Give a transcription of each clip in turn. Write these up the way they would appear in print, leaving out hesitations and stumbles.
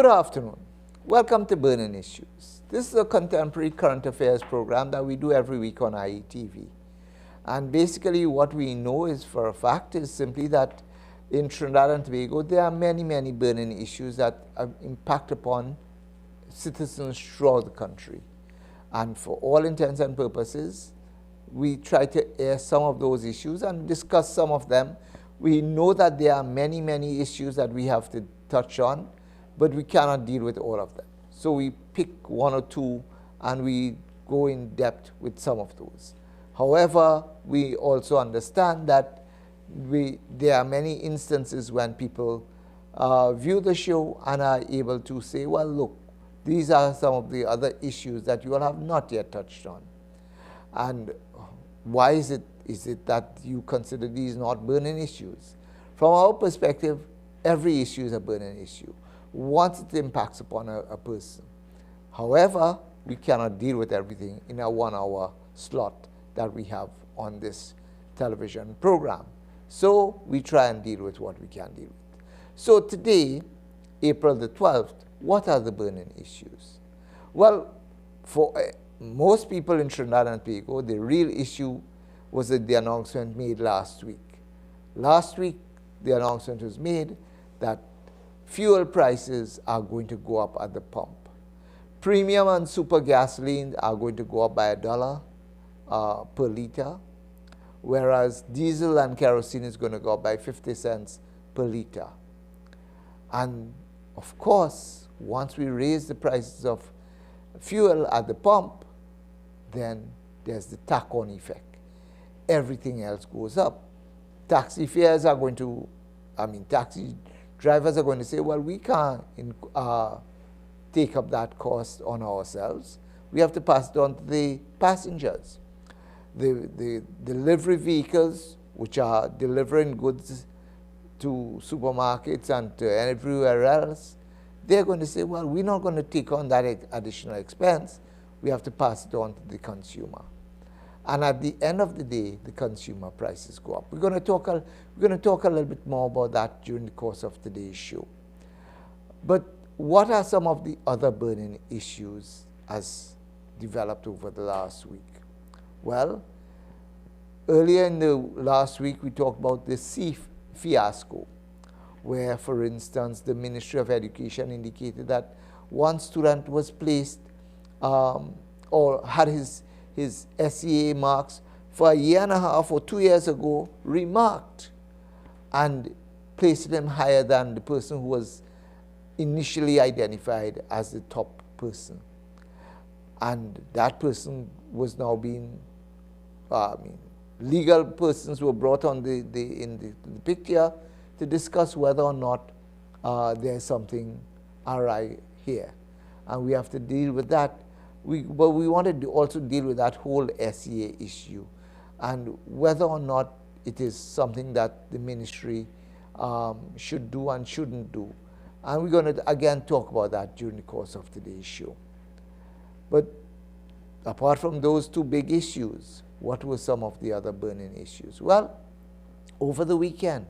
Good afternoon. Welcome to Burning Issues. This is a contemporary current affairs program that we do every week on IETV. And basically what we know is for a fact is simply that in Trinidad and Tobago there are many burning issues that impact upon citizens throughout the country. And for all intents and purposes, we try to air some of those issues and discuss some of them. We know that there are many issues that we have to touch on, but we cannot deal with all of them. So we pick one or two and we go in depth with some of those. However, we also understand that there are many instances when people view the show and are able to say, well, look, these are some of the other issues that you all have not yet touched on. And why is it that you consider these not burning issues? From our perspective, every issue is a burning issue once it impacts upon a person. However, we cannot deal with everything in a 1 hour slot that we have on this television program. So we try and deal with what we can deal with. So today, April the 12th, what are the burning issues? Well, for most people in Trinidad and Tobago, the real issue was the announcement made last week. Last week, the announcement was made that fuel prices are going to go up at the pump. Premium and super gasoline are going to go up by $1 per liter, whereas diesel and kerosene is going to go up by 50 cents per liter. And of course, once we raise the prices of fuel at the pump, then there's the tack-on effect. Everything else goes up. Taxi fares are going to, taxi drivers are going to say, well, we can't take up that cost on ourselves. We have to pass it on to the passengers. The delivery vehicles, which are delivering goods to supermarkets and to everywhere else, they're going to say, well, we're not going to take on that additional expense. We have to pass it on to the consumer. And at the end of the day, the consumer prices go up. We're going to talk a little bit more about that during the course of today's show. But what are some of the other burning issues as developed over the last week? Well, earlier in the last week, we talked about the C fiasco, where, for instance, the Ministry of Education indicated that one student was placed or had his SEA marks for a year and a half or 2 years ago remarked and placed him higher than the person who was initially identified as the top person. And that person was now being, legal persons were brought on in the picture to discuss whether or not there's something awry here. And we have to deal with that. But we wanted to also deal with that whole SEA issue and whether or not it is something that the ministry should do and shouldn't do. And we're going to again talk about that during the course of today's show. But apart from those two big issues, what were some of the other burning issues? Well, over the weekend,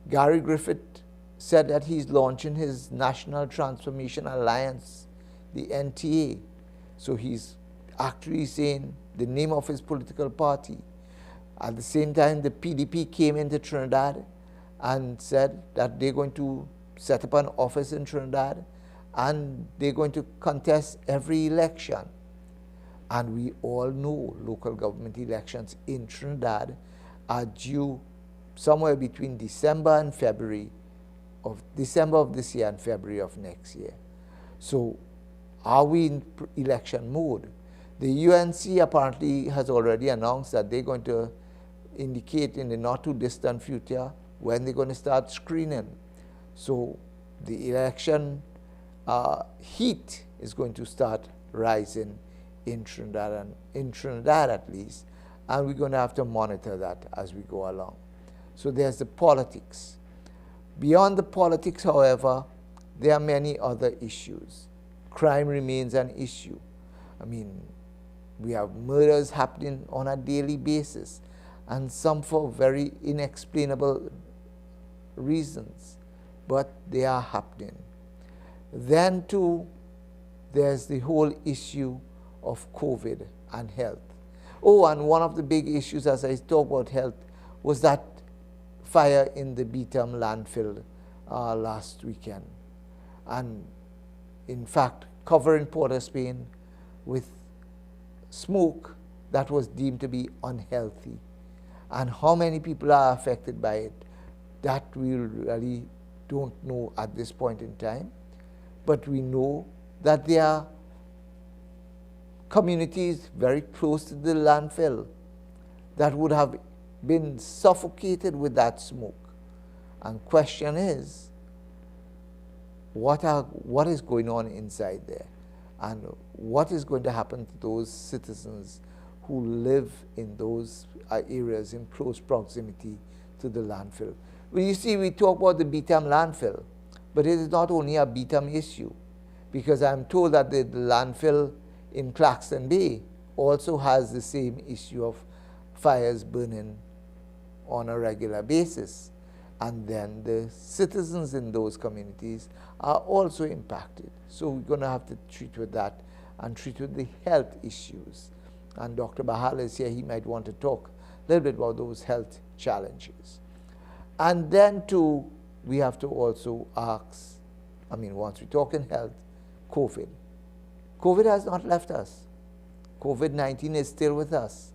Gary Griffith said that he's launching his National Transformation Alliance, the NTA. So he's actually saying the name of his political party. At the same time, the PDP came into Trinidad and said that they're going to set up an office in Trinidad and they're going to contest every election. And we all know local government elections in Trinidad are due somewhere between December of this year and February of next year. So are we in election mode? The UNC apparently has already announced that they're going to indicate in the not too distant future when they're going to start screening. So the election heat is going to start rising in Trinidad at least, and we're going to have to monitor that as we go along. So there's the politics. Beyond the politics, however, there are many other issues. Crime remains an issue. We have murders happening on a daily basis, and some for very inexplainable reasons, but they are happening. Then too, there's the whole issue of COVID and health. Oh, and one of the big issues as I talk about health was that fire in the Beetham landfill last weekend. And in fact, covering Port of Spain with smoke that was deemed to be unhealthy. And how many people are affected by it, that we really don't know at this point in time. But we know that there are communities very close to the landfill that would have been suffocated with that smoke. And question is, what is going on inside there? And what is going to happen to those citizens who live in those areas in close proximity to the landfill? Well, you see, we talk about the Beetham landfill, but it is not only a Beetham issue, because I'm told that the landfill in Claxton Bay also has the same issue of fires burning on a regular basis. And then the citizens in those communities are also impacted. So we're going to have to treat with that and treat with the health issues. And Dr. Bahal is here. He might want to talk a little bit about those health challenges. And then too, we have to also ask, once we talk in health, COVID. COVID has not left us. COVID-19 is still with us.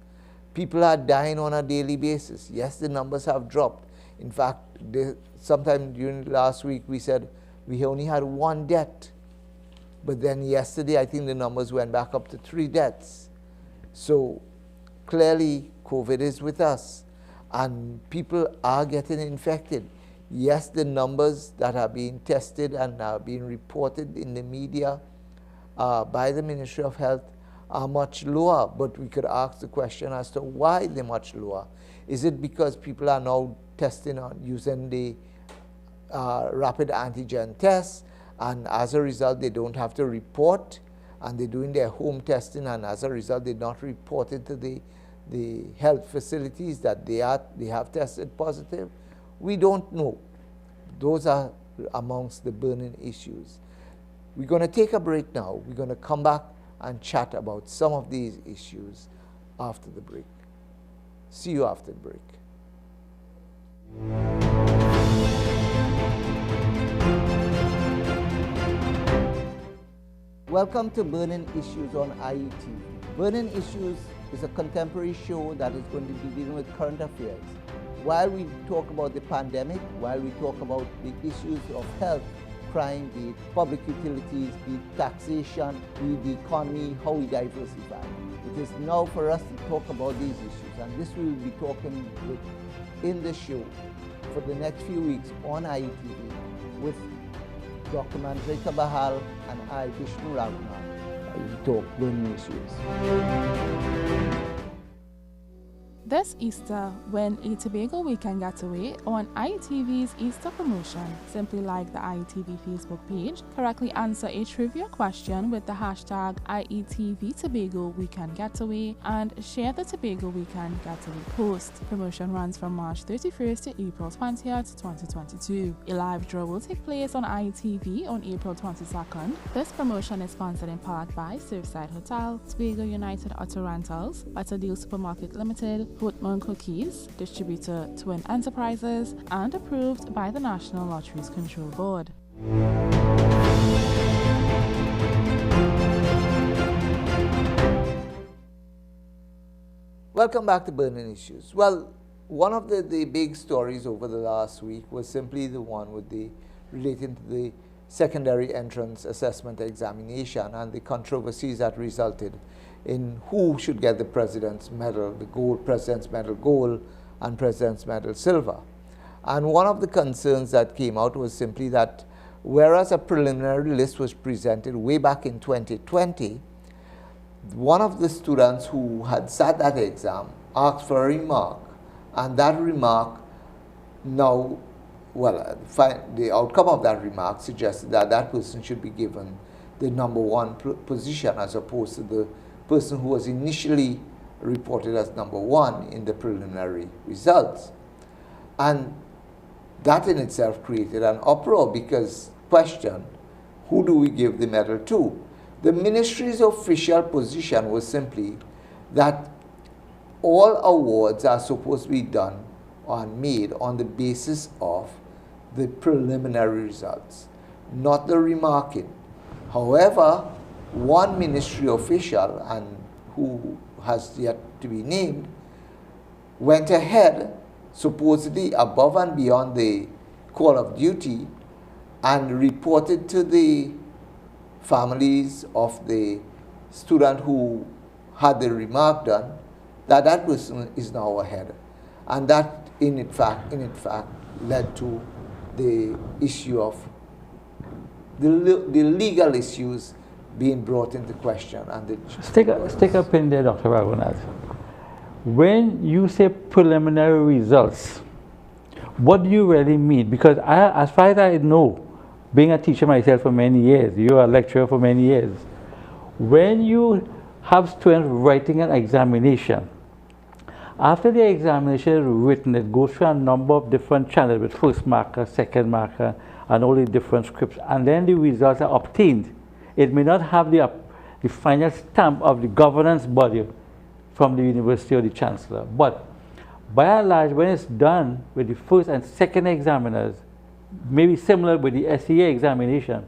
People are dying on a daily basis. Yes, the numbers have dropped. In fact, sometime during last week, we said we only had 1 death. But then yesterday, I think the numbers went back up to 3 deaths. So clearly, COVID is with us. And people are getting infected. Yes, the numbers that are being tested and are being reported in the media by the Ministry of Health are much lower. But we could ask the question as to why they're much lower. Is it because people are now testing on using the rapid antigen tests, and as a result they don't have to report, and they're doing their home testing, and as a result they're not reported to the health facilities that they have tested positive? We don't know. Those are amongst the burning issues. We're going to take a break now. We're going to come back and chat about some of these issues after the break. See you after the break. Welcome to Burning Issues on IETV. Burning Issues is a contemporary show that is going to be dealing with current affairs. While we talk about the pandemic, while we talk about the issues of health, crime, be it public utilities, be it taxation, be it the economy, how we diversify. It is now for us to talk about these issues, and this we will be talking with in the show for the next few weeks on IETV with Dr. Manjrika Bahal and I, Vishnu Raghunath. We talk burning issues. This Easter, win a Tobago Weekend Getaway on IETV's Easter promotion. Simply like the IETV Facebook page, correctly answer a trivia question with the hashtag IETV Tobago Weekend Getaway, and share the Tobago Weekend Getaway post. Promotion runs from March 31st to April 20th, 2022. A live draw will take place on IETV on April 22nd. This promotion is sponsored in part by Surfside Hotel, Tobago United Auto Rentals, Better Deal Supermarket Limited, Boatman Cookies, distributor Twin Enterprises, and approved by the National Lotteries Control Board. Welcome back to Burning Issues. Well, one of the big stories over the last week was simply the one with relating to the secondary entrance assessment examination and the controversies that resulted in who should get the President's Medal, the gold, President's Medal Gold and President's Medal Silver. And one of the concerns that came out was simply that whereas a preliminary list was presented way back in 2020, one of the students who had sat that exam asked for a remark, and that remark now, the outcome of that remark suggested that that person should be given the #1 position as opposed to the person who was initially reported as #1 in the preliminary results. And that in itself created an uproar because questioned who do we give the medal to? The ministry's official position was simply that all awards are supposed to be done and made on the basis of the preliminary results, not the remarking. However, one ministry official, and who has yet to be named, went ahead, supposedly above and beyond the call of duty, and reported to the families of the student who had the remark done that that person is now ahead. And that, in fact, led to the issue of the legal issues being brought into question. And the stick a pin there, Dr. Raghunath. When you say preliminary results, what do you really mean? Because as far as I know, being a teacher myself for many years, you're a lecturer for many years, when you have students writing an examination, after the examination is written, it goes through a number of different channels with first marker, second marker, and all the different scripts, and then the results are obtained. It may not have the final stamp of the governance body from the university or the chancellor, but by and large, when it's done with the first and second examiners, maybe similar with the SEA examination,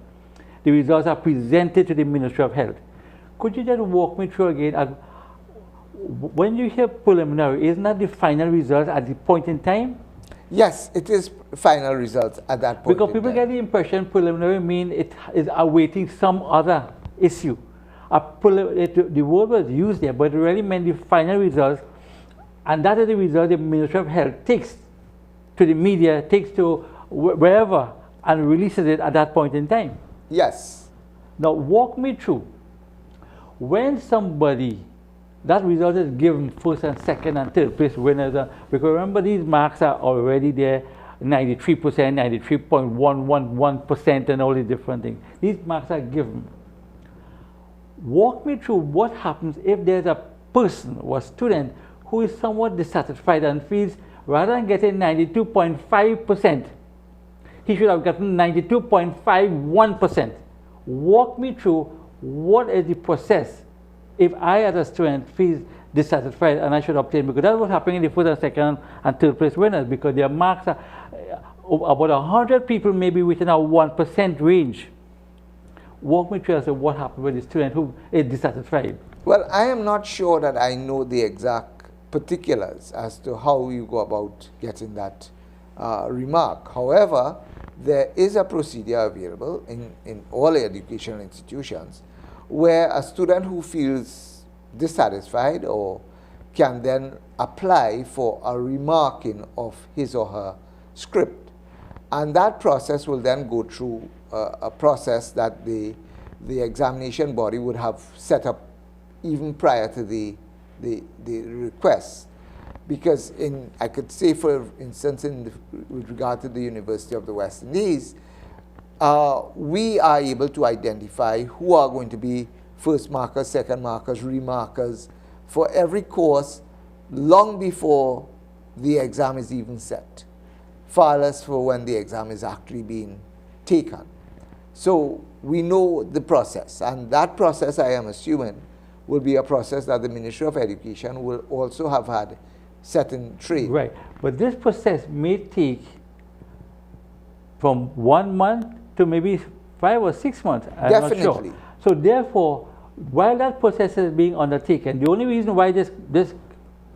the results are presented to the Ministry of Health. Could you just walk me through again? When you hear preliminary, isn't that the final results at the point in time? Yes, it is final results at that point. Because people get the impression preliminary means it is awaiting some other issue. The word was used there, but it really meant the final results, and that is the result the Ministry of Health takes to the media, takes to wherever, and releases it at that point in time. Yes. Now walk me through, when somebody, that result is given first and second and third place winners, because remember these marks are already there, 93%, 93.111%, and all these different things. These marks are given. Walk me through what happens if there's a person or a student who is somewhat dissatisfied and feels rather than getting 92.5%, he should have gotten 92.51%. Walk me through what is the process if I as a student feel dissatisfied and I should obtain, because that's what's happening in the first and second and third place winners, because their marks are about 100 people maybe within a 1% range. Walk me through as to what happened with the student who is dissatisfied. Well, I am not sure that I know the exact particulars as to how you go about getting that remark. However, there is a procedure available in all educational institutions where a student who feels dissatisfied or can then apply for a remarking of his or her script. And that process will then go through a process that the examination body would have set up even prior to the request. Because I could say, for instance, with regard to the University of the West Indies, we are able to identify who are going to be first markers, second markers, remarkers for every course long before the exam is even set, far less for when the exam is actually being taken. So we know the process, and that process, I am assuming, will be a process that the Ministry of Education will also have had set in train. Right, but this process may take from 1 month to maybe 5 or 6 months. I'm Definitely. not sure. So therefore, while that process is being undertaken, the only reason why this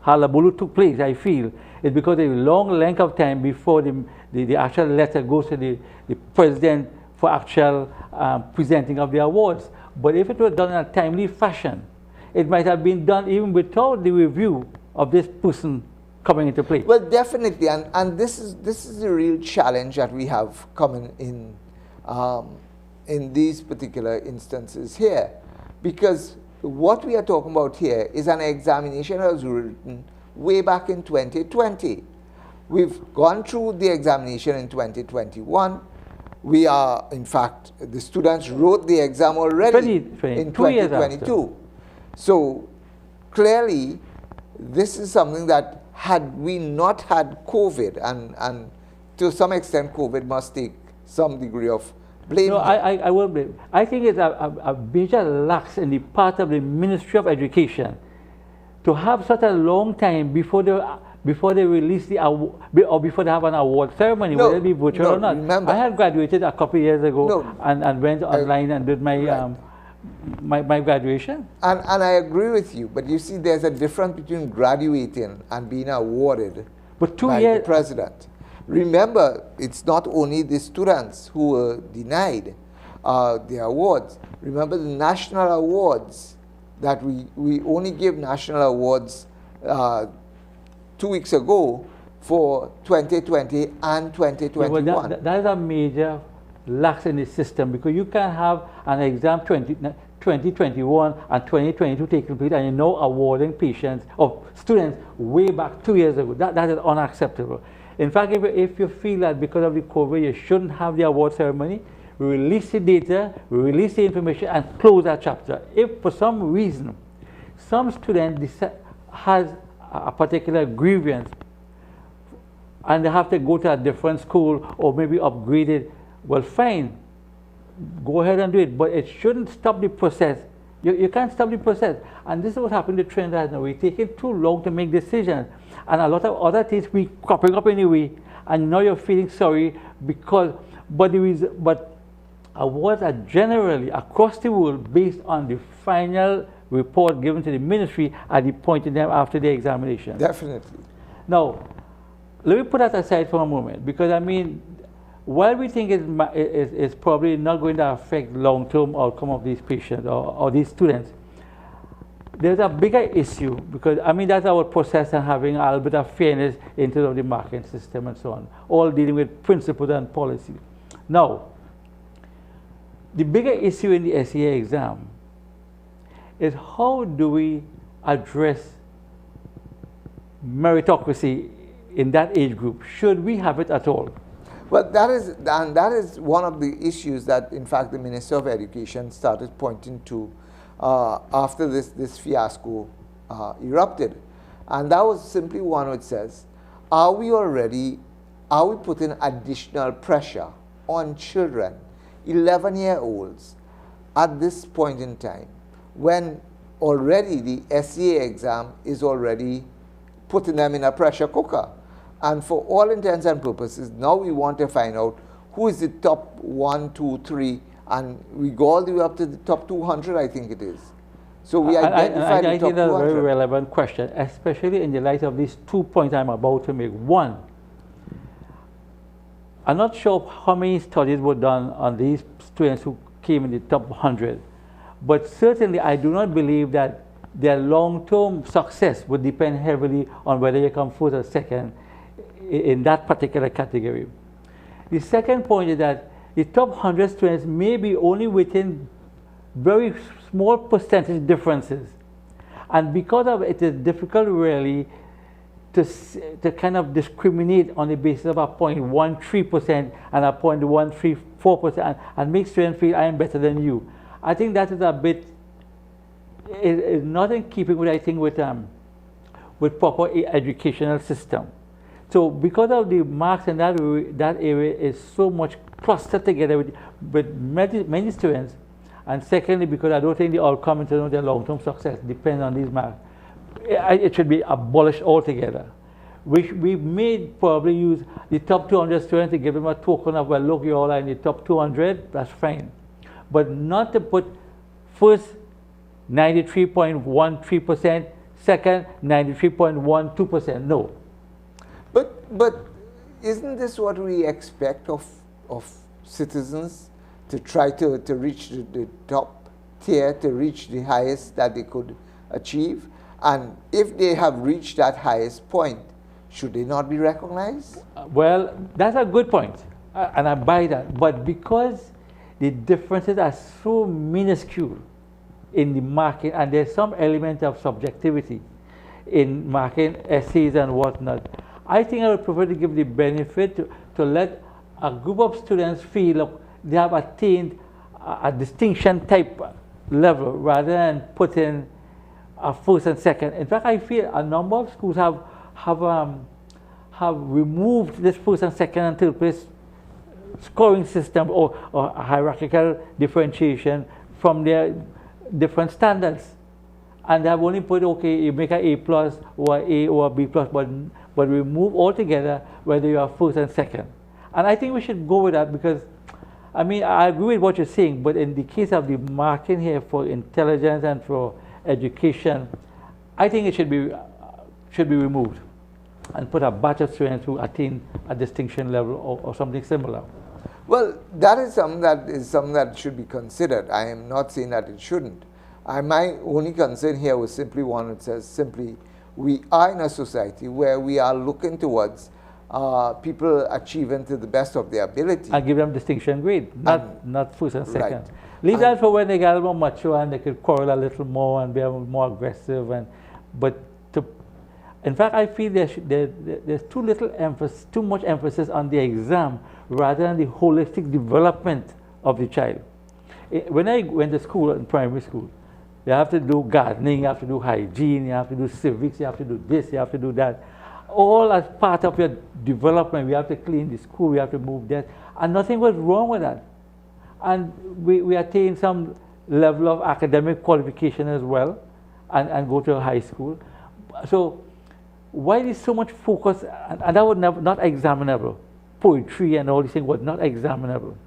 hullabaloo took place, I feel, is because of a long length of time before the actual letter goes to the president for actual presenting of the awards. But if it was done in a timely fashion, it might have been done even without the review of this person coming into play. Well, definitely, and this is the real challenge that we have coming in these particular instances here, because what we are talking about here is an examination that was written way back in 2020. We've gone through the examination in 2021. We are, in fact, the students wrote the exam already in 2022. So clearly, this is something that had we not had COVID, and to some extent COVID must take some degree of blame No, him. I won't blame. I think it's a major lax in the part of the Ministry of Education to have such a long time before they release the award, or before they have an award ceremony, No, whether it be virtual no, or not. remember- I had graduated a couple of years ago No, and went online and did my, right. my graduation. And I agree with you, but you see, there's a difference between graduating and being awarded But 2 by years. the president. Remember, it's not only the students who were denied the awards. Remember the national awards that we only give national awards 2 weeks ago for 2020 and 2021. Yeah, well, that is a major lax in the system, because you can have an exam 2021 and 2022 taking place, and you're now awarding patients or students way back 2 years ago. That is unacceptable. In fact, if you feel that because of the COVID you shouldn't have the award ceremony, we release the data, we release the information, and close that chapter. If for some reason some student has a particular grievance and they have to go to a different school or maybe upgrade it, well, fine, go ahead and do it, but it shouldn't stop the process. You can't stop the process. And this is what happened to Trinidad now. We're taking too long to make decisions, and a lot of other things we cropping up anyway, and now you're feeling sorry because, but awards are generally across the world based on the final report given to the ministry at the point in time after the examination. Definitely. Now, let me put that aside for a moment, because I mean, while we think it's probably not going to affect long-term outcome of these patients or these students, there's a bigger issue, because I mean that's our process and having a little bit of fairness in terms of the marking system and so on, all dealing with principles and policy. Now, the bigger issue in the SEA exam is how do we address meritocracy in that age group? Should we have it at all? Well, that is one of the issues that, in fact, the Minister of Education started pointing to after this fiasco erupted. And that was simply one which says, are we putting additional pressure on children, 11-year-olds, at this point in time, when already the SEA exam is already putting them in a pressure cooker? And for all intents and purposes, now we want to find out who is the top 1, 2, 3, and we go all the way up to the top 200, I think it is. So we identify the top 200. I think that's a very relevant question, especially in the light of these 2 points I'm about to make. One, I'm not sure how many studies were done on these students who came in the top 100, but certainly I do not believe that their long-term success would depend heavily on whether you come first or second in that particular category. The second point is that the top 100 students may be only within very small percentage differences. And because of it is difficult really to kind of discriminate on the basis of a 0.13% and a 0.134% and make students feel I am better than you. I think that is a bit, is not in keeping with, I think, with proper educational system. So because of the marks in that area is so much clustered together with many students, and secondly because I don't think the outcome in terms of their long-term success depends on these marks, it should be abolished altogether. We may probably use the top 200 students to give them a token of, well, look, you all are in the top 200, that's fine. But not to put first 93.13%, second 93.12%, no. But isn't this what we expect of citizens, to try to reach the top tier, to reach the highest that they could achieve? And if they have reached that highest point, should they not be recognized? Well, that's a good point, and I buy that. But because the differences are so minuscule in the marking, and there's some element of subjectivity in marking essays and whatnot, I think I would prefer to give the benefit to let a group of students feel like they have attained a distinction type level rather than putting a first and second. In fact, I feel a number of schools have removed this first and second and third place scoring system or a hierarchical differentiation from their different standards. And they have only put, okay, you make an A plus or A or a B plus, but remove altogether whether you are first and second. And I think we should go with that because, I mean, I agree with what you're saying, but in the case of the marking here for intelligence and for education, I think it should be removed and put a batch of students who attain a distinction level or something similar. Well, that is something that should be considered. I am not saying that it shouldn't. My only concern here was simply one that says simply we are in a society where we are looking towards people achieving to the best of their ability. And give them distinction grade, not first and second. Right. Leave that for when they get a little more mature and they could quarrel a little more and be more aggressive. In fact, I feel there's too much emphasis on the exam rather than the holistic development of the child. When I went to school, in primary school, you have to do gardening, you have to do hygiene, you have to do civics, you have to do this, you have to do that. All as part of your development. We have to clean the school, we have to move that. And nothing was wrong with that. And we attain some level of academic qualification as well and go to high school. So why is so much focus, and that was not examinable. Poetry and all these things was not examinable.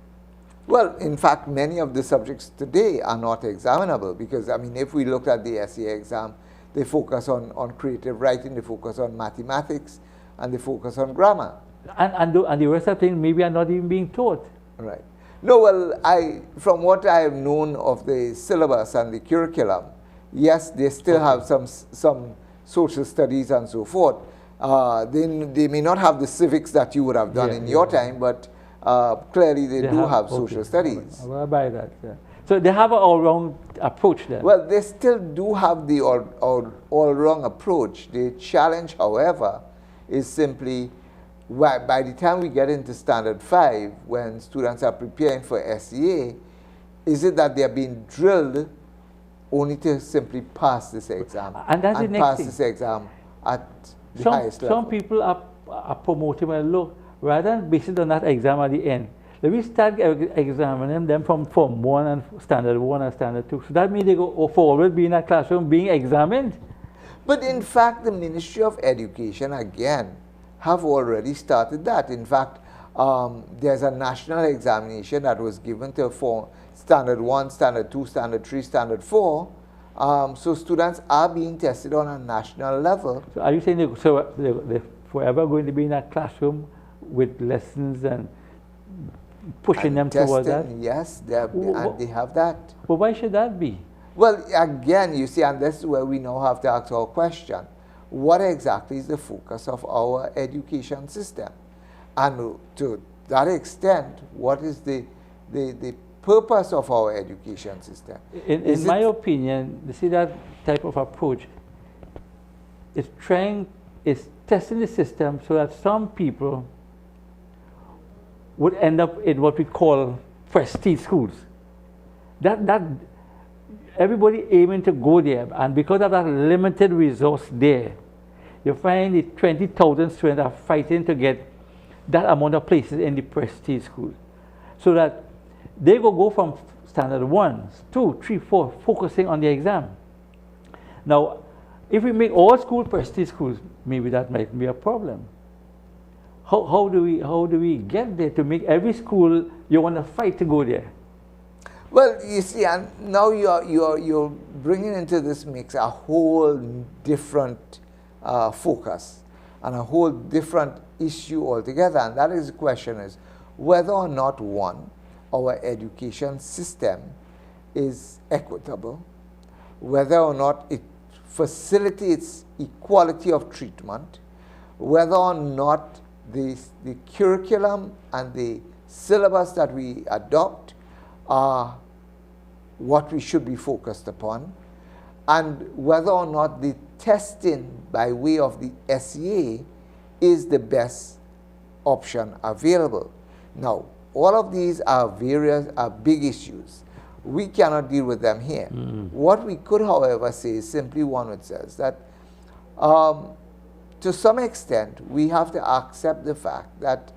Well, in fact, many of the subjects today are not examinable because, I mean, if we look at the SEA exam, they focus on creative writing, they focus on mathematics, and they focus on grammar. And the rest of things maybe are not even being taught. Right. No, well, from what I have known of the syllabus and the curriculum, yes, they still have some social studies and so forth. They may not have the civics that you would have done in your time, but clearly they do have social studies. Well, by that, yeah. So they have an all-round approach there. Well, they still do have the all-round approach. The challenge, however, is simply by the time we get into Standard 5, when students are preparing for SEA, is it that they are being drilled only to simply pass this exam and pass this exam at the highest level? Some people are promoting, well, look, rather than based on that exam at the end, let me start examining them from Form 1 and Standard 1 and Standard 2. So that means they go forward, be in a classroom, being examined. But in fact, the Ministry of Education, again, have already started that. In fact, there's a national examination that was given for Standard 1, Standard 2, Standard 3, Standard 4. So students are being tested on a national level. So are you saying they're forever going to be in a classroom with lessons and pushing them towards that? Yes, and they have that. Well, why should that be? Well, again, you see, and this is where we now have to ask our question. What exactly is the focus of our education system? And to that extent, what is the purpose of our education system? In my opinion, you see that type of approach is testing the system so that some people would end up in what we call prestige schools. That everybody aiming to go there, and because of that limited resource there, you find the 20,000 students are fighting to get that amount of places in the prestige schools, so that they will go from Standard 1, 2, 3, 4, focusing on the exam. Now, if we make all school prestige schools, maybe that might be a problem. How do we get there to make every school you want to fight to go there? Well, you see, and now you're bringing into this mix a whole different focus and a whole different issue altogether, and that is the question is whether or not our education system is equitable, whether or not it facilitates equality of treatment, whether or not the curriculum and the syllabus that we adopt are what we should be focused upon, and whether or not the testing by way of the SEA is the best option available. Now, all of these are big issues. We cannot deal with them here. What we could, however, say is simply one which says that to some extent we have to accept the fact that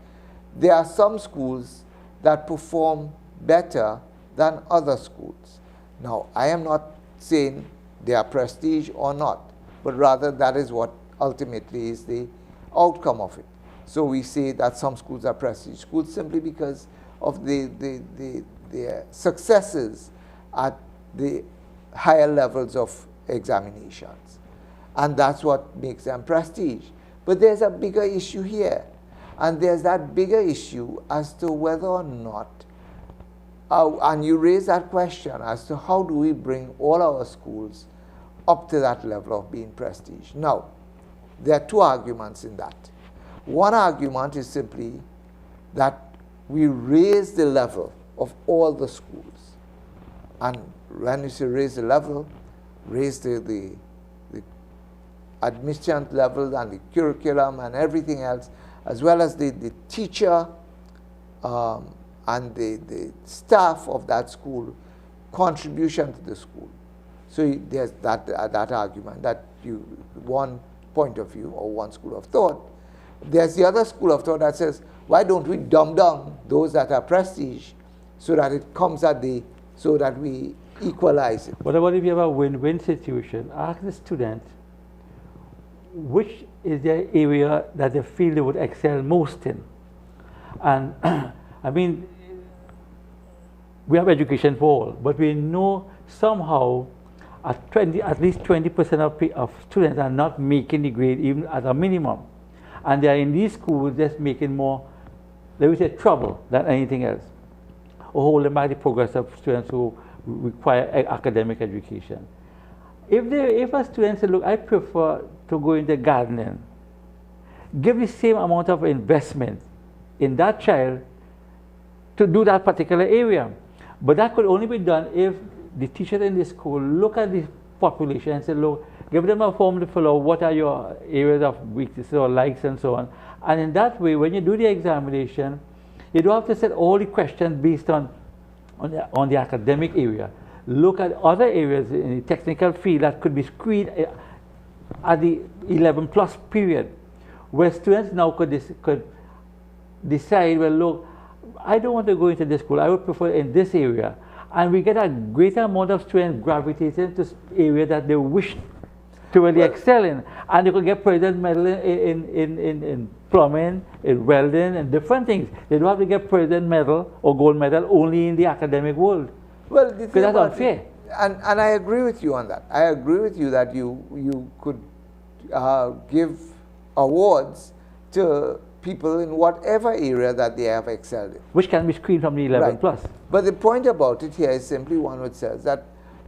there are some schools that perform better than other schools. Now, I am not saying they are prestige or not, but rather that is what ultimately is the outcome of it. So we say that some schools are prestige schools simply because of their successes at the higher levels of examinations. And that's what makes them prestige. But there's a bigger issue here. And there's that bigger issue as to whether or not, and you raise that question as to how do we bring all our schools up to that level of being prestige. Now, there are two arguments in that. One argument is simply that we raise the level of all the schools. And when you say raise the level, raise the admission level and the curriculum and everything else, as well as the teacher and the staff of that school contribution to the school. So there's that argument, that one point of view or one school of thought. There's the other school of thought that says, why don't we dumb down those that are prestige so that it comes at so that we equalize it? What about if you have a win-win situation? Ask the student which is their area that they feel they would excel most in. And I mean, we have education for all, but we know somehow at least 20% of students are not making the grade even at a minimum. And they are in these schools just making more, let me say, trouble than anything else, or holding back the progress of students who require academic education. If a student says, look, I prefer to go into gardening, give the same amount of investment in that child to do that particular area. But that could only be done if the teachers in the school look at the population and say, look, give them a form to fill out, what are your areas of weaknesses or likes and so on. And in that way, when you do the examination, you don't have to set all the questions based on the academic area. Look at other areas in the technical field that could be screened at the 11+ period, where students now could decide, well, look, I don't want to go into this school, I would prefer in this area. And we get a greater amount of students gravitating to area that they wish to really excel in. And they could get president medal in plumbing, in welding, and different things. They don't have to get president medal or gold medal only in the academic world. Well, because that's unfair. And I agree with you on that. I agree with you that you could give awards to people in whatever area that they have excelled in. Which can be screened from the 11+. Right. But the point about it here is simply one which says that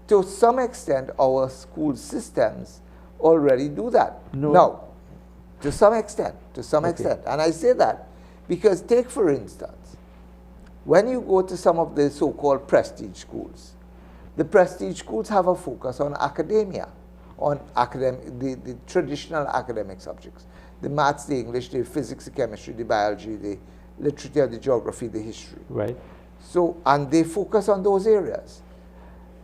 to some extent our school systems already do that. No, to some extent, And I say that because take for instance, when you go to some of the so-called prestige schools, the prestige schools have a focus on academia, on the traditional academic subjects. The maths, the English, the physics, the chemistry, the biology, the literature, the geography, the history. Right. So, and they focus on those areas.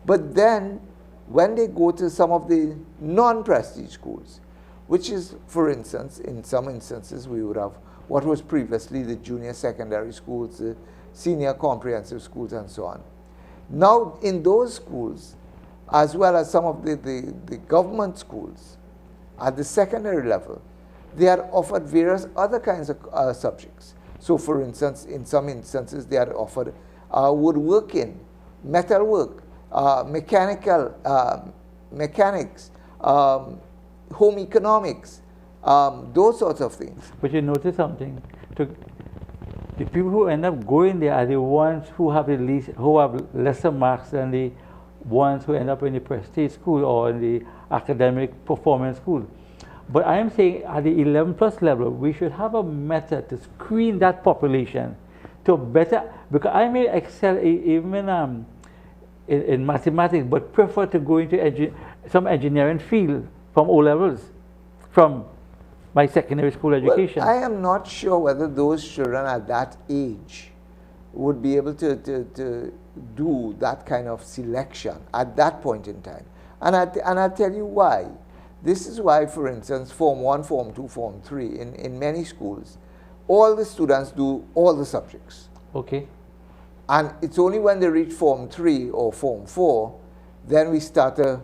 But then, when they go to some of the non-prestige schools, which is, for instance, in some instances, we would have what was previously the junior secondary schools, the senior comprehensive schools, and so on. Now, in those schools, as well as some of the government schools, at the secondary level, they are offered various other kinds of subjects. So, for instance, in some instances, they are offered woodworking, metalwork, mechanics, home economics, those sorts of things. But you notice something. The people who end up going there are the ones who have lesser marks than the ones who end up in the prestige school or in the academic performance school. But I am saying at the 11+ level, we should have a method to screen that population to better, because I may excel even in mathematics, but prefer to go into some engineering field from O levels, from my secondary school education. Well, I am not sure whether those children at that age would be able to do that kind of selection at that point in time. And I'll tell you why. This is why, for instance, Form 1, Form 2, Form 3, in many schools, all the students do all the subjects. Okay. And it's only when they reach Form 3 or Form 4, then we start to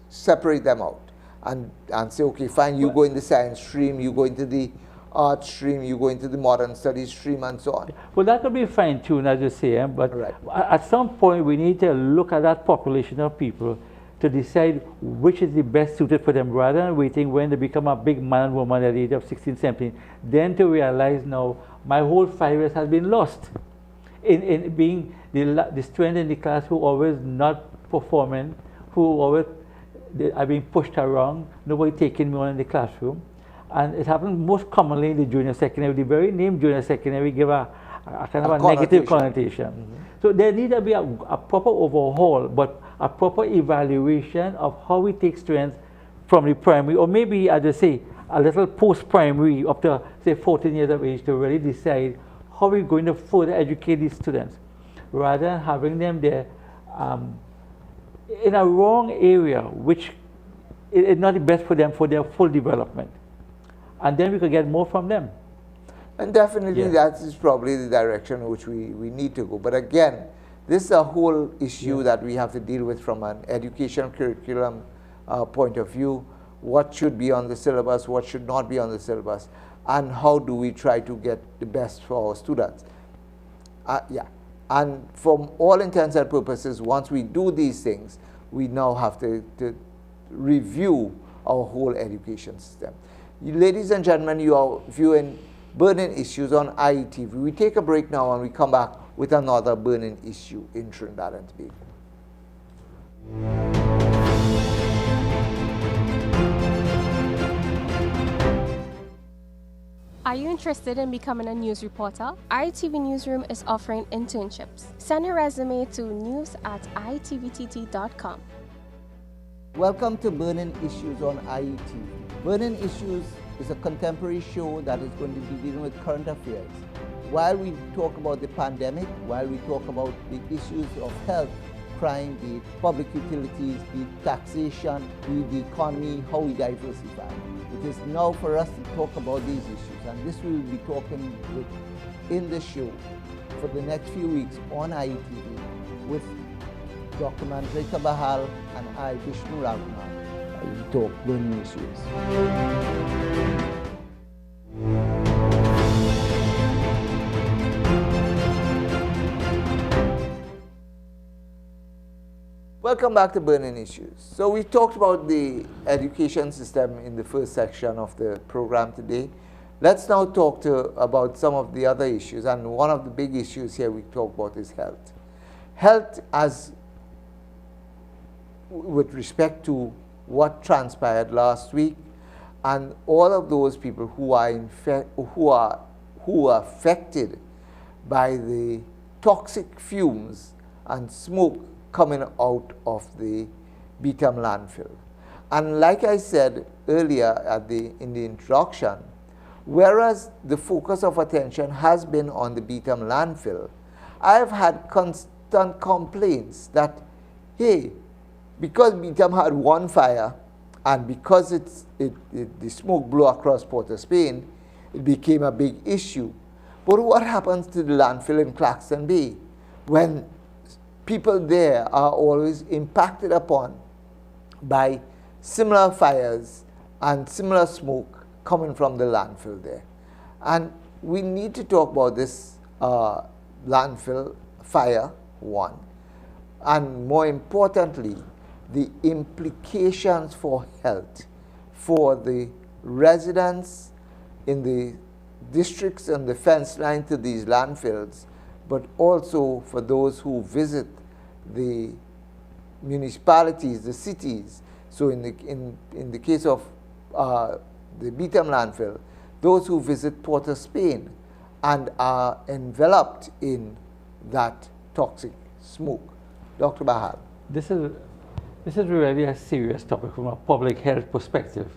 separate them out and say, okay, fine, you go in the science stream, you go into the art stream, you go into the modern studies stream, and so on. Well, that could be fine-tuned, as you say, but right. At some point we need to look at that population of people to decide which is the best suited for them, rather than waiting when they become a big man and woman at the age of 16, 17, then to realize, now, my whole 5 years has been lost in being the student in the class who always not performing, who always are being pushed around, nobody taking me on in the classroom. And it happens most commonly in the junior secondary. The very name junior secondary give a kind of a negative connotation. Mm-hmm. So there needs to be a proper overhaul, but a proper evaluation of how we take students from the primary, or maybe, as I say, a little post-primary up to, say, 14 years of age, to really decide how we're going to further educate these students, rather than having them there in a wrong area, which is not the best for them for their full development. And then we could get more from them. And definitely that is probably the direction in which we need to go. But again, this is a whole issue that we have to deal with from an education curriculum point of view. What should be on the syllabus, what should not be on the syllabus, and how do we try to get the best for our students. And from all intents and purposes, once we do these things, we now have to review our whole education system. Ladies and gentlemen, you are viewing Burning Issues on IETV. We take a break now and we come back with another burning issue in Trinidad and Tobago. Are you interested in becoming a news reporter? IETV Newsroom is offering internships. Send your resume to news@itvtt.com. Welcome to Burning Issues on IETV. Burning Issues is a contemporary show that is going to be dealing with current affairs. While we talk about the pandemic, while we talk about the issues of health, crime, the public utilities, the taxation, the economy, how we diversify. It is now for us to talk about these issues, and this we will be talking with in the show for the next few weeks on IETV with Dr. Mandrika Bahal and I, Vishnu Raghunath. We talk burning issues. Welcome back to Burning Issues. So we talked about the education system in the first section of the program today. Let's now talk about some of the other issues, and one of the big issues here we talk about is health. Health as with respect to what transpired last week, and all of those people who are affected by the toxic fumes and smoke coming out of the Beetham landfill. And like I said earlier in the introduction, whereas the focus of attention has been on the Beetham landfill, I have had constant complaints that, hey, because Beetham had one fire, and because the smoke blew across Port of Spain, it became a big issue. But what happens to the landfill in Claxton Bay when people there are always impacted upon by similar fires and similar smoke coming from the landfill there? And we need to talk about this landfill fire, one, and more importantly, the implications for health for the residents in the districts and the fence line to these landfills, but also for those who visit the municipalities, the cities. So in the case of the Beetham landfill, those who visit Port of Spain and are enveloped in that toxic smoke. Dr. Bahal. This is really a serious topic from a public health perspective.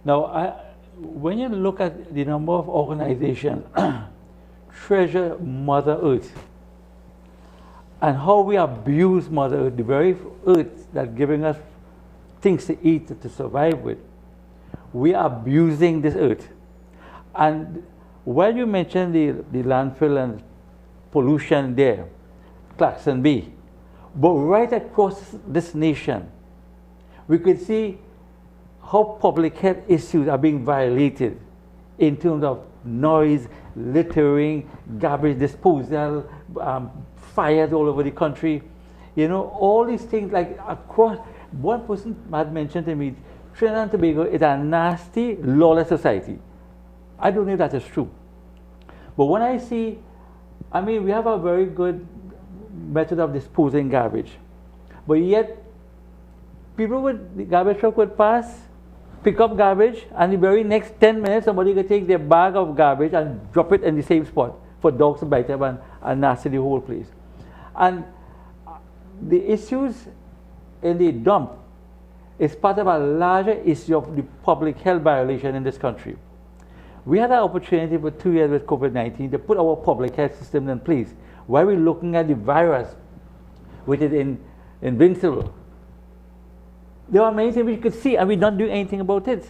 Now, when you look at the number of organizations treasure Mother Earth and how we abuse Mother Earth, the very earth that's giving us things to eat, to survive with, we are abusing this earth. And while you mentioned the landfill and pollution there, Claxon Bay. But right across this nation, we could see how public health issues are being violated in terms of noise, littering, garbage disposal, fires all over the country. You know, all these things like across. One person had mentioned to me, Trinidad and Tobago is a nasty, lawless society. I don't know if that is true. But when I see, I mean, we have a very good method of disposing garbage. But yet, people with the garbage truck would pass, pick up garbage, and the very next 10 minutes, somebody could take their bag of garbage and drop it in the same spot for dogs to bite up and nasty the whole place. And the issues in the dump is part of a larger issue of the public health violation in this country. We had an opportunity for 2 years with COVID-19 to put our public health system in place, while we're looking at the virus, which is invincible. There are many things we could see, and we're not doing anything about it.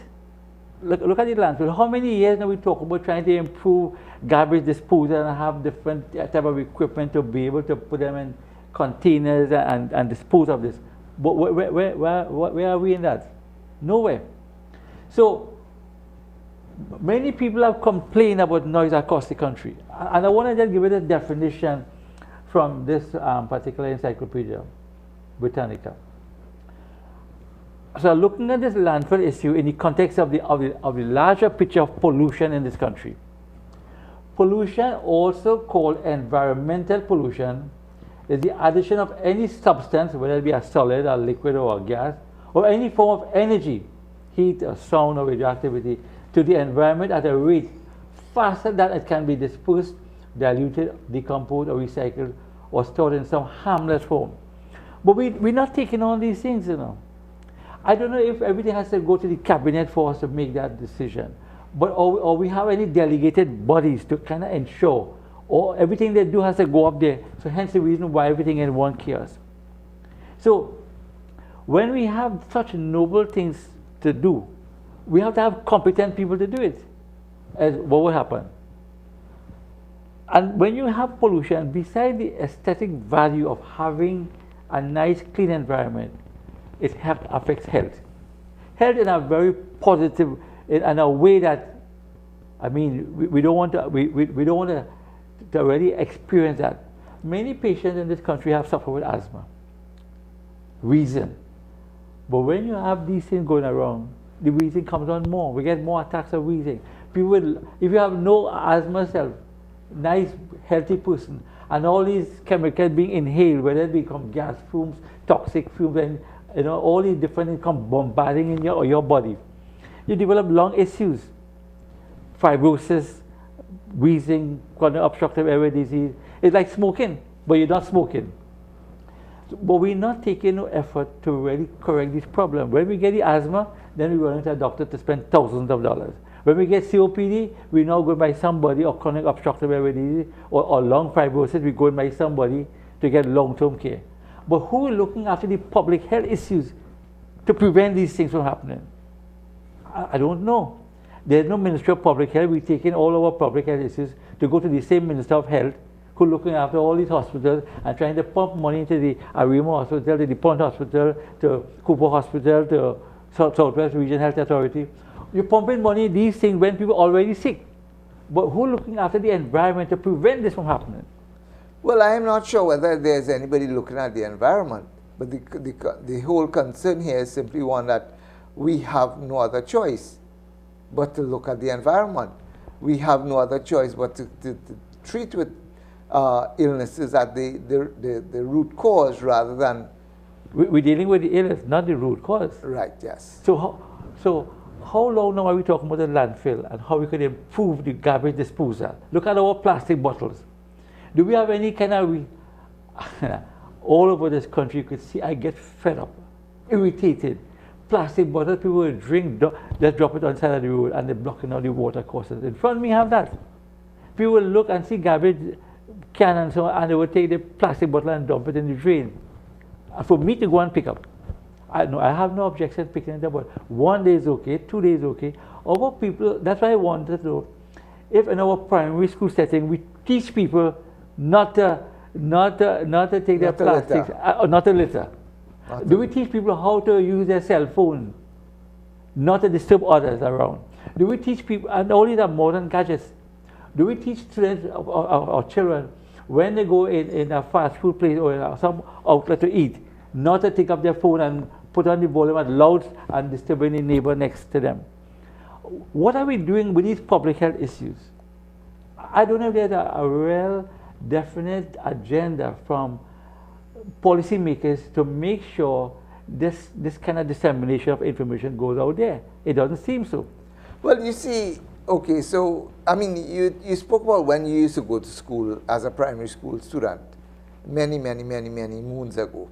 Look at the landfill. How many years now we talk about trying to improve garbage disposal and have different type of equipment to be able to put them in containers and dispose of this. But where are we in that? Nowhere. So many people have complained about noise across the country. And I want to just give it a definition from this particular Encyclopedia Britannica. So looking at this landfill issue in the context of the larger picture of pollution in this country. Pollution, also called environmental pollution, is the addition of any substance, whether it be a solid, a liquid, or a gas, or any form of energy, heat, or sound, or radioactivity, to the environment at a rate faster than it can be dispersed, diluted, decomposed, or recycled, or stored in some harmless form. But we're not taking all these things, you know. I don't know if everything has to go to the cabinet for us to make that decision, but or we have any delegated bodies to kind of ensure, or everything they do has to go up there. So hence the reason why everything in one kiosk. So when we have such noble things to do, we have to have competent people to do it. As what will happen? And when you have pollution, besides the aesthetic value of having a nice, clean environment, it affects health. Health in a very positive, in a way that, I mean, we don't want to, we don't want to already experience that. Many patients in this country have suffered with asthma. Reason. But when you have these things going around, the wheezing comes on more. We get more attacks of wheezing. People, if you have no asthma self, nice, healthy person, and all these chemicals being inhaled, whether it become gas fumes, toxic fumes, and you know, all these different things come bombarding in your body, you develop lung issues, fibrosis, wheezing, chronic obstructive airway disease. It's like smoking, but you're not smoking. But we're not taking no effort to really correct this problem. When we get the asthma, then we run into a doctor to spend thousands of dollars. When we get COPD, we now go by somebody, or chronic obstructive airway disease, or lung fibrosis, we go by somebody to get long-term care. But who is looking after the public health issues to prevent these things from happening? I don't know. There's no Ministry of Public Health. We're taking all our public health issues to go to the same Minister of Health, who's looking after all these hospitals and trying to pump money into the Arima Hospital, to the Pont Hospital, to Cooper Hospital, to Southwest Region Health Authority. You're pumping money in these things when people are already sick. But who's looking after the environment to prevent this from happening? Well, I am not sure whether there's anybody looking at the environment, but the whole concern here is simply one that we have no other choice but to look at the environment. We have no other choice but to treat with illnesses at the root cause rather than... We're dealing with the illness, not the root cause. Right, yes. So how long now are we talking about the landfill and how we could improve the garbage disposal? Look at our plastic bottles. Do we have any kind of... all over this country, you could see I get fed up, irritated. Plastic bottles, people will drink, just drop it on the side of the road and they're blocking all the water courses. In front of me, have that. People will look and see garbage can and so on, and they will take the plastic bottle and dump it in the drain. And for me to go and pick up, I have no objection picking it up, but 1 day is okay, 2 days is okay. Our people, that's why I wanted to know, if in our primary school setting we teach people not to take their Not to litter. plastics, not to litter? Not Do we teach people how to use their cell phone, not to disturb others around? Do we teach people, and all these are modern gadgets, do we teach students or children when they go in a fast food place or in some outlet to eat, not to take up their phone and put on the volume at loud and disturbing the neighbor next to them? What are we doing with these public health issues? I don't know if there's a real definite agenda from policymakers to make sure this kind of dissemination of information goes out there. It doesn't seem so. Well, you see, okay, so, I mean, you spoke about when you used to go to school as a primary school student many moons ago.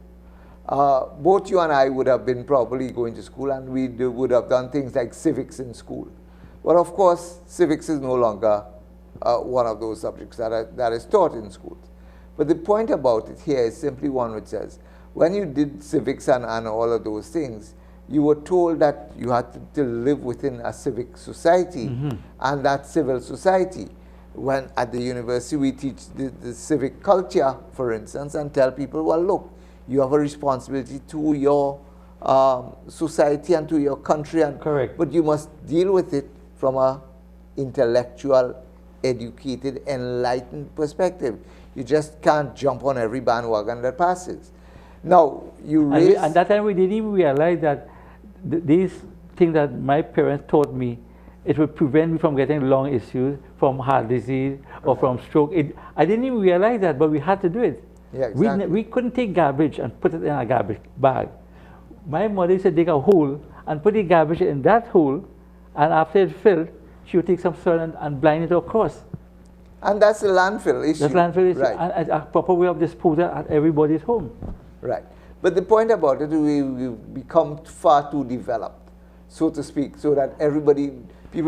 Both you and I would have been probably going to school, and we would have done things like civics in school. But of course, civics is no longer one of those subjects that is taught in schools. But the point about it here is simply one which says, when you did civics and all of those things, you were told that you had to live within a civic society, and that civil society. When at the university we teach the civic culture, for instance, and tell people, well, look, you have a responsibility to your society and to your country, and Correct. but you must deal with it from a intellectual, educated, enlightened perspective. You just can't jump on every bandwagon that passes. Now, you raise... And that time we didn't even realize that these things that my parents taught me, it would prevent me from getting lung issues, from heart disease, or from stroke. I didn't even realize that, but we had to do it. Yeah, exactly. We couldn't take garbage and put it in a garbage bag. My mother used to dig a hole and put the garbage in that hole, and after it filled, she would take some soil and blind it across. And that's the landfill issue. That's landfill issue, Right. and a proper way of disposal at everybody's home. Right. But the point about it, we've become far too developed, so to speak, so that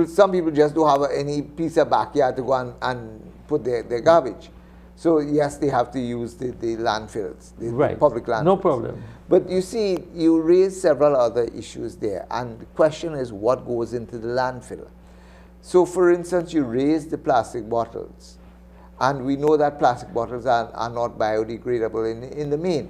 some people just don't have any piece of backyard to go and put their garbage. So yes, they have to use the landfills, the Right. public landfills. No problem. But you see, you raise several other issues there, and the question is what goes into the landfill. So for instance, you raise the plastic bottles, and we know that plastic bottles are not biodegradable in the main.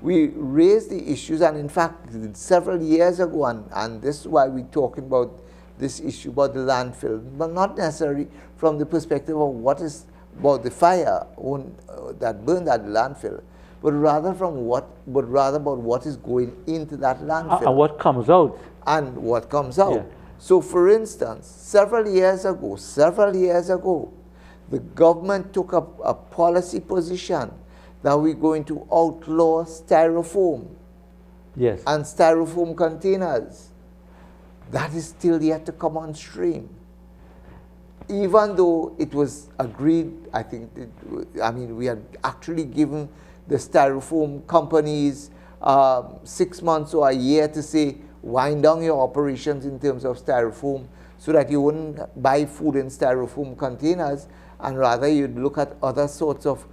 We raised the issues, and in fact, several years ago, and this is why we're talking about this issue about the landfill, but not necessarily from the perspective of what is about the fire that burned at the landfill, but rather about what is going into that landfill. And what comes out. And what comes out. Yeah. So for instance, several years ago, the government took up a policy position that we're going to outlaw styrofoam Yes. and styrofoam containers. That is still yet to come on stream. Even though it was agreed, I think, we had actually given the styrofoam companies 6 months or a year to say, wind down your operations in terms of styrofoam so that you wouldn't buy food in styrofoam containers, and rather you'd look at other sorts of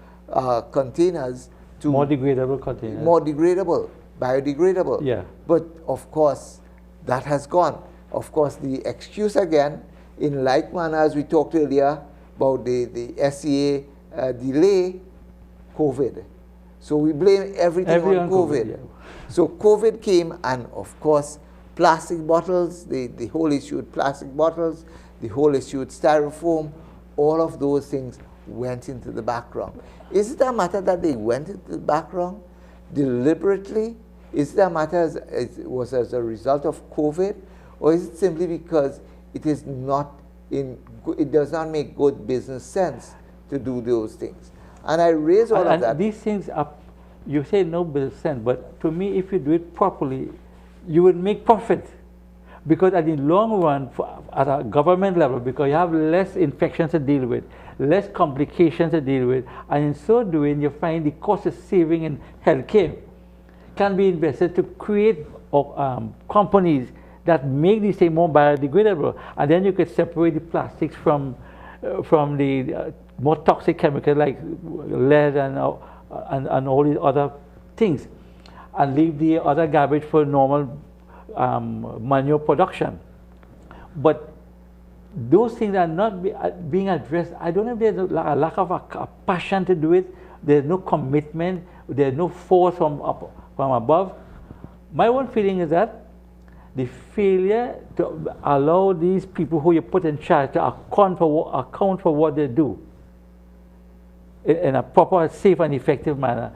containers to More degradable containers. more degradable, biodegradable. Yeah. But of course, that has gone. Of course, the excuse again, in like manner as we talked earlier about the SCA delay, COVID. So we blame everything on COVID. Yeah. So COVID came, and of course, plastic bottles, the whole issue with plastic bottles, the whole issue with styrofoam, all of those things went into the background. Is it a matter that they went into the background deliberately? Is it a matter as a result of COVID? Or is it simply because it does not make good business sense to do those things? And I raise all of that. These things are, you say no business sense, but to me, if you do it properly, you will make profit. Because at the long run, at a government level, because you have less infections to deal with, less complications to deal with, and in so doing, you find the cost of saving in healthcare can be invested to create companies that make these things more biodegradable, and then you could separate the plastics from the more toxic chemicals like lead and all these other things, and leave the other garbage for normal manure production. But those things are not being addressed. I don't know if there's a lack of a passion to do it. There's no commitment. There's no force from above. My one feeling is that the failure to allow these people who you put in charge to account for what they do in a proper, safe, and effective manner.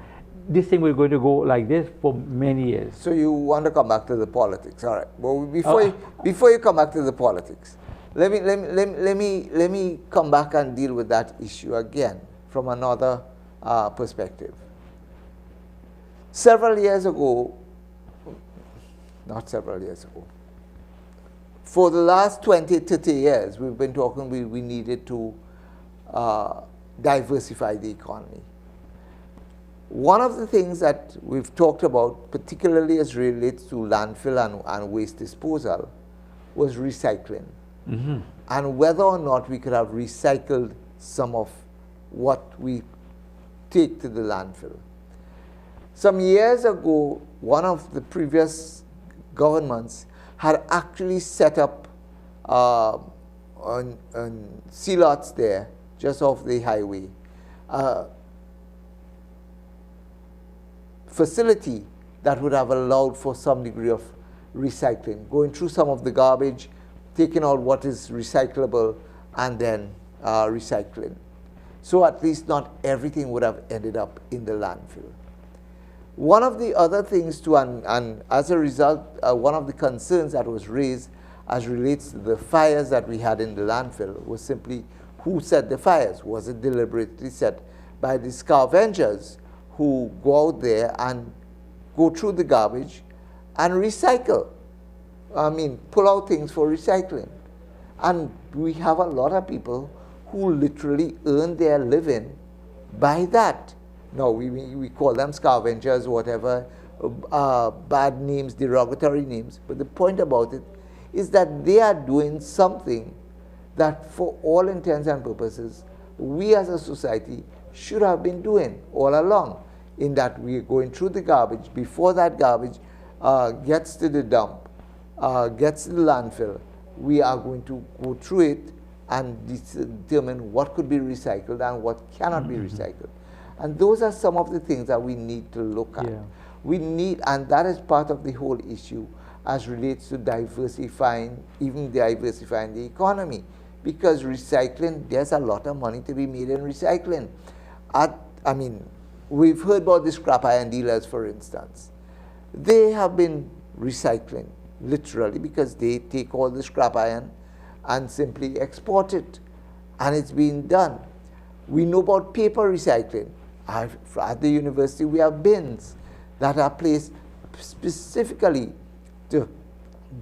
This thing we're going to go like this for many years. So you want to come back to the politics, all right? Well, before you come back to the politics, let me come back and deal with that issue again from another perspective. Several years ago, not several years ago, for the last 20, 30 years, we've been talking we needed to diversify the economy. One of the things that we've talked about, particularly as relates to landfill and waste disposal, was recycling. Mm-hmm. And whether or not we could have recycled some of what we take to the landfill. Some years ago, one of the previous governments had actually set up on sea lots there, just off the highway, facility that would have allowed for some degree of recycling, going through some of the garbage, taking out what is recyclable, and then recycling. So at least not everything would have ended up in the landfill. One of the other things too, and as a result, one of the concerns that was raised as relates to the fires that we had in the landfill was simply who set the fires. Was it deliberately set by the scavengers who go out there and go through the garbage and recycle? I mean, pull out things for recycling. And we have a lot of people who literally earn their living by that. Now, we call them scavengers, whatever, bad names, derogatory names. But the point about it is that they are doing something that, for all intents and purposes, we as a society should have been doing all along, in that we are going through the garbage. Before that garbage gets to the dump, gets to the landfill, we are going to go through it and determine what could be recycled and what cannot be recycled. And those are some of the things that we need to look at. Yeah. We need, and that is part of the whole issue as relates to diversifying, even diversifying the economy. Because recycling, there's a lot of money to be made in recycling. I mean, we've heard about the scrap iron dealers, for instance. They have been recycling, literally, because they take all the scrap iron and simply export it. And it's being done. We know about paper recycling. At the university, we have bins that are placed specifically to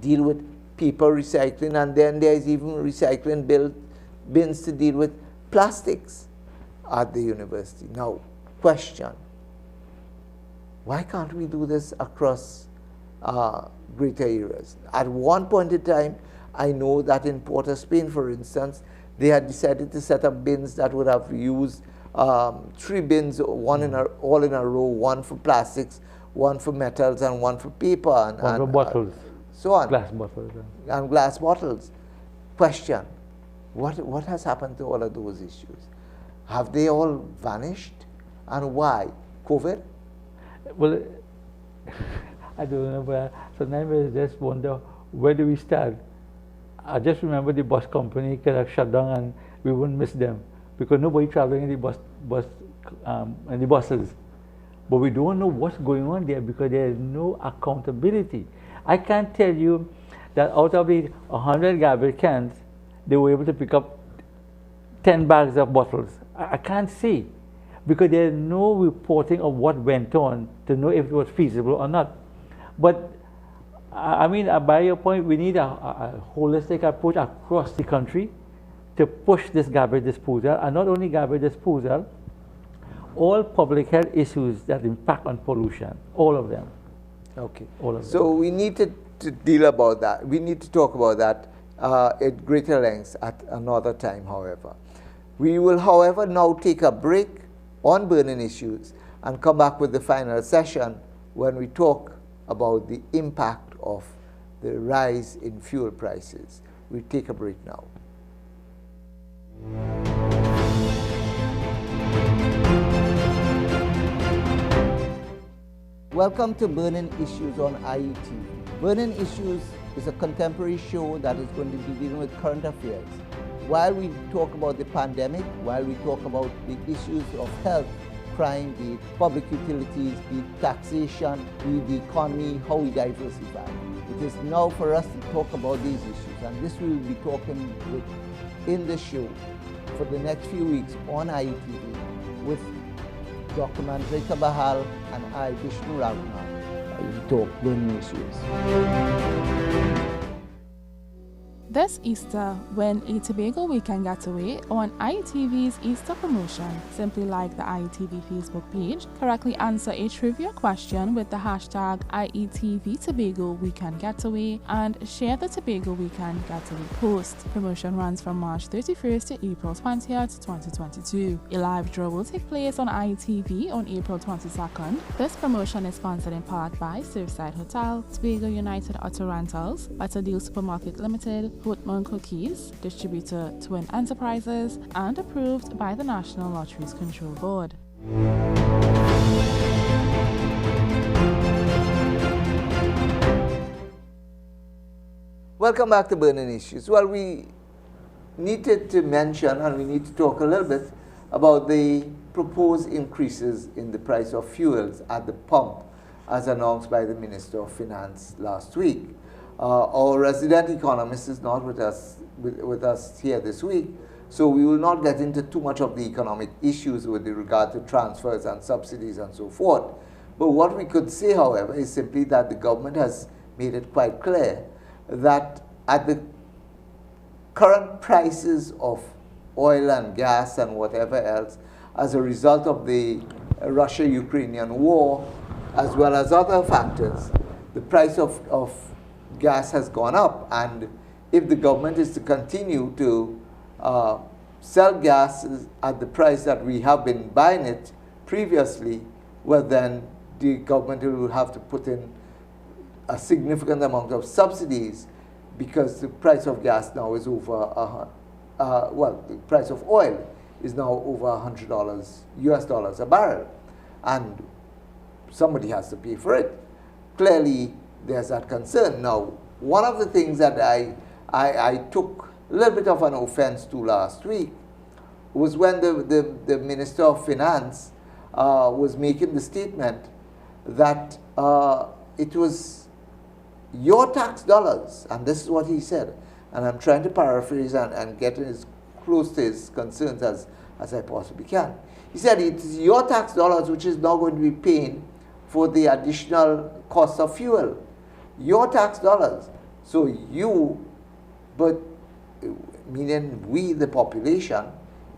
deal with paper recycling, and then there is even recycling bins to deal with plastics at the university. Now, question, why can't we do this across greater areas? At one point in time, I know that in Port of Spain, for instance, they had decided to set up bins that would have used 3 bins, all in a row, one for plastics, one for metals, and one for paper, and for bottles, so on. Glass bottles. And glass bottles. Question, what has happened to all of those issues? Have they all vanished? And why? COVID? Well, I don't know, but sometimes I just wonder, where do we start? I just remember the bus company could have shut down and we wouldn't miss them because nobody traveling in the buses. But we don't know what's going on there because there is no accountability. I can't tell you that out of the 100 garbage cans, they were able to pick up 10 bags of bottles. I can't see because there is no reporting of what went on to know if it was feasible or not. But I mean, by your point, we need a holistic approach across the country to push this garbage disposal, and not only garbage disposal, all public health issues that impact on pollution, all of them. Okay. All of them. So we need to deal about that. We need to talk about that at greater lengths at another time, however. We will, however, now take a break on burning issues and come back with the final session when we talk about the impact of the rise in fuel prices. We take a break now. Welcome to Burning Issues on IETV. Burning Issues is a contemporary show that is going to be dealing with current affairs. While we talk about the pandemic, while we talk about the issues of health, crime, be it public utilities, be it taxation, be it the economy, how we diversify. It is now for us to talk about these issues, and this we will be talking with in the show for the next few weeks on IETV with Dr. Mandrika Bahal and I, Vishnu Raghunath. We talk burning issues. This Easter, win a Tobago Weekend Getaway on IETV's Easter promotion. Simply like the IETV Facebook page, correctly answer a trivia question with the hashtag IETV Tobago Weekend Getaway, and share the Tobago Weekend Getaway post. Promotion runs from March 31st to April 20th, 2022. A live draw will take place on IETV on April 22nd. This promotion is sponsored in part by Surfside Hotel, Tobago United Auto Rentals, Better Deal Supermarket Limited, Woodman Cookies, distributor Twin Enterprises, and approved by the National Lotteries Control Board. Welcome back to Burning Issues. Well, we needed to mention and we need to talk a little bit about the proposed increases in the price of fuels at the pump as announced by the Minister of Finance last week. Our resident economist is not with us here this week, so we will not get into too much of the economic issues with regard to transfers and subsidies and so forth. But what we could say, however, is simply that the government has made it quite clear that at the current prices of oil and gas and whatever else, as a result of the Russia-Ukrainian war, as well as other factors, the price of gas has gone up, and if the government is to continue to sell gas at the price that we have been buying it previously, well then the government will have to put in a significant amount of subsidies, because the price of gas now is over, the price of oil is now over $100 US dollars a barrel, and somebody has to pay for it. Clearly, there's that concern. Now, one of the things that I took a little bit of an offense to last week was when the Minister of Finance was making the statement that it was your tax dollars, and this is what he said, and I'm trying to paraphrase and get as close to his concerns as I possibly can. He said it is your tax dollars which is now going to be paying for the additional cost of fuel. Your tax dollars. So you, but meaning we, the population,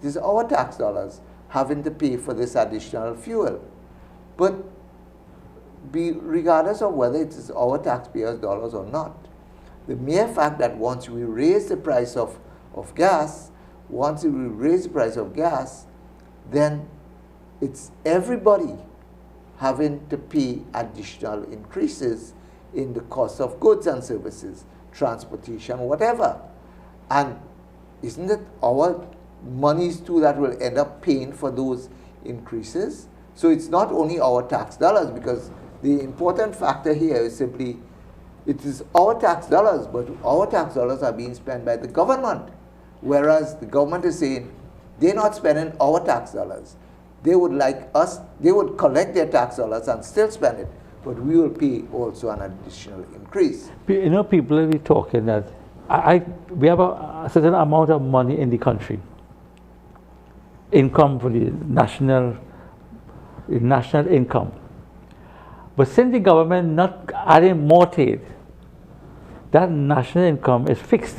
it is our tax dollars having to pay for this additional fuel. But regardless of whether it is our taxpayers' dollars or not, the mere fact that once we raise the price of gas, then it's everybody having to pay additional increases in the cost of goods and services, transportation, whatever. And isn't it our monies too that will end up paying for those increases? So it's not only our tax dollars, because the important factor here is simply it is our tax dollars, but our tax dollars are being spent by the government, whereas the government is saying they're not spending our tax dollars. They would like us, they would collect their tax dollars and still spend it, but we will pay also an additional increase. You know, people will be talking that we have a certain amount of money in the country, income for the national income. But since the government not adding more to it, that national income is fixed.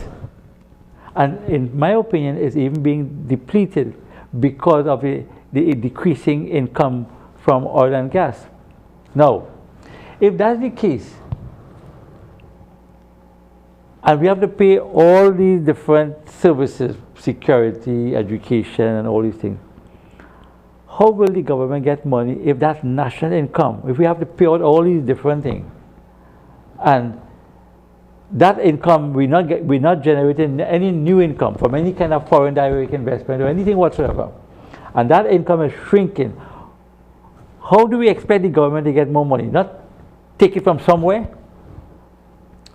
And in my opinion, it's even being depleted because of the decreasing income from oil and gas. Now, if that's the case, and we have to pay all these different services, security, education, and all these things, how will the government get money if that's national income? If we have to pay out all these different things, and that income, we're not generating any new income from any kind of foreign direct investment or anything whatsoever. And that income is shrinking. How do we expect the government to get more money? Not take it from somewhere?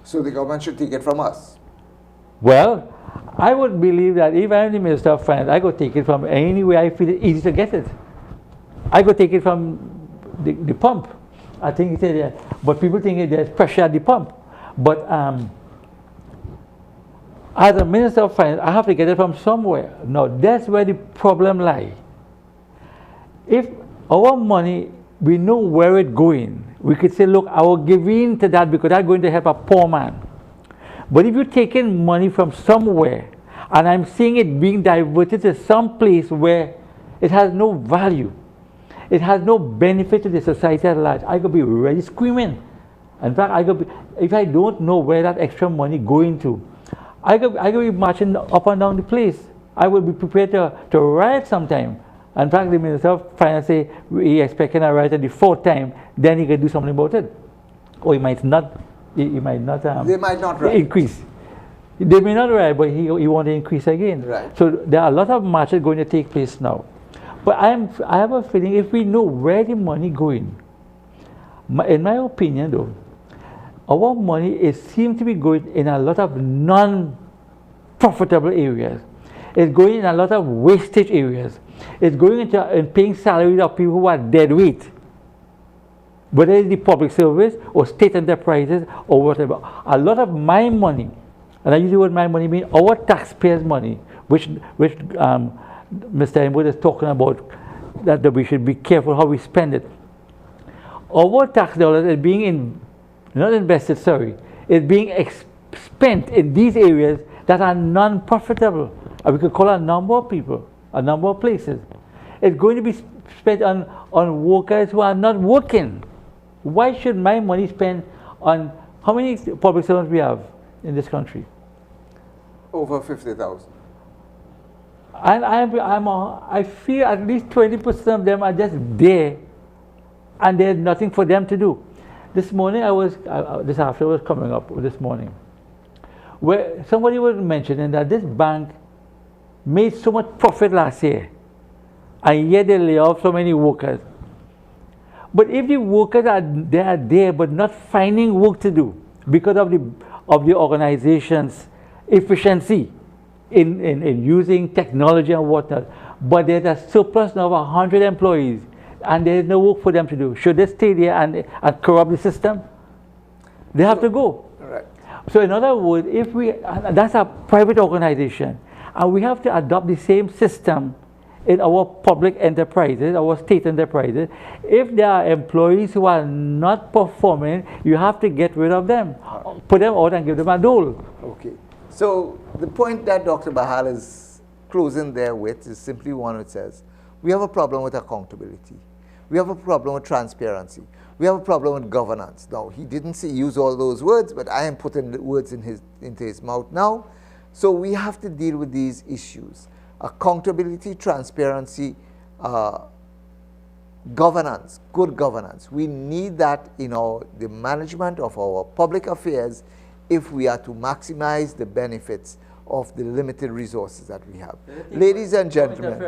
So the government should take it from us. Well, I would believe that if I'm the Minister of Finance, I go take it from anywhere I feel it easy to get it. I go take it from the pump. I think it's but people think there's pressure at the pump. But as a Minister of Finance, I have to get it from somewhere. No, that's where the problem lies. If our money, we know where it's going, we could say, look, I will give in to that because that's going to help a poor man. But if you're taking money from somewhere, and I'm seeing it being diverted to some place where it has no value, it has no benefit to the society at large, I could be really screaming. In fact, if I don't know where that extra money going to, I could be marching up and down the place. I will be prepared to riot sometime. In fact, the Minister of Finance say he expecting a riot the fourth time, then he can do something about it. Or he might not. They might not riot. Increase. They may not riot, but he want to increase again. Right. So there are a lot of marches going to take place now. But I have a feeling if we know where the money going, in my opinion though, our money seems to be going in a lot of non-profitable areas. It's going in a lot of wastage areas. It's going into paying salaries of people who are dead weight. Whether it's the public service or state enterprises or whatever. A lot of my money, and I use the word my money, mean our taxpayers' money, which Mr. Emwood is talking about, that we should be careful how we spend it. Our tax dollars is being not invested, it's being spent in these areas that are non-profitable. And we could call a number of people, a number of places. It's going to be spent on workers who are not working. Why should my money spend on, how many public servants we have in this country? Over 50,000. And I feel at least 20% of them are just there and there's nothing for them to do. This morning this afternoon was coming up this morning, where somebody was mentioning that this bank made so much profit last year, and yet they lay off so many workers. But if the workers are there but not finding work to do because of the organization's efficiency in using technology and whatnot, but there's a surplus now of 100 employees, and there's no work for them to do, should they stay there and corrupt the system? They have to go. Right. So in other words, that's a private organization, and we have to adopt the same system in our public enterprises, our state enterprises. If there are employees who are not performing, you have to get rid of them, put them out and give them a dole. Okay. So the point that Dr. Bahal is closing there with is simply one which says, we have a problem with accountability. We have a problem with transparency. We have a problem with governance. Now, he didn't use all those words, but I am putting the words into his mouth now. So we have to deal with these issues. Accountability, transparency, governance, good governance. We need that in the management of our public affairs if we are to maximize the benefits of the limited resources that we have. Ladies and gentlemen,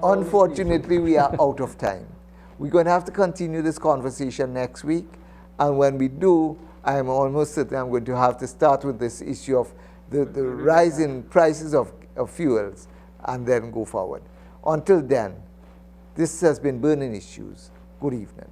unfortunately we are out of time. We're going to have to continue this conversation next week, and when we do, I'm almost certain I'm going to have to start with this issue of the rise in prices of fuels and then go forward. Until then, this has been Burning Issues. Good evening.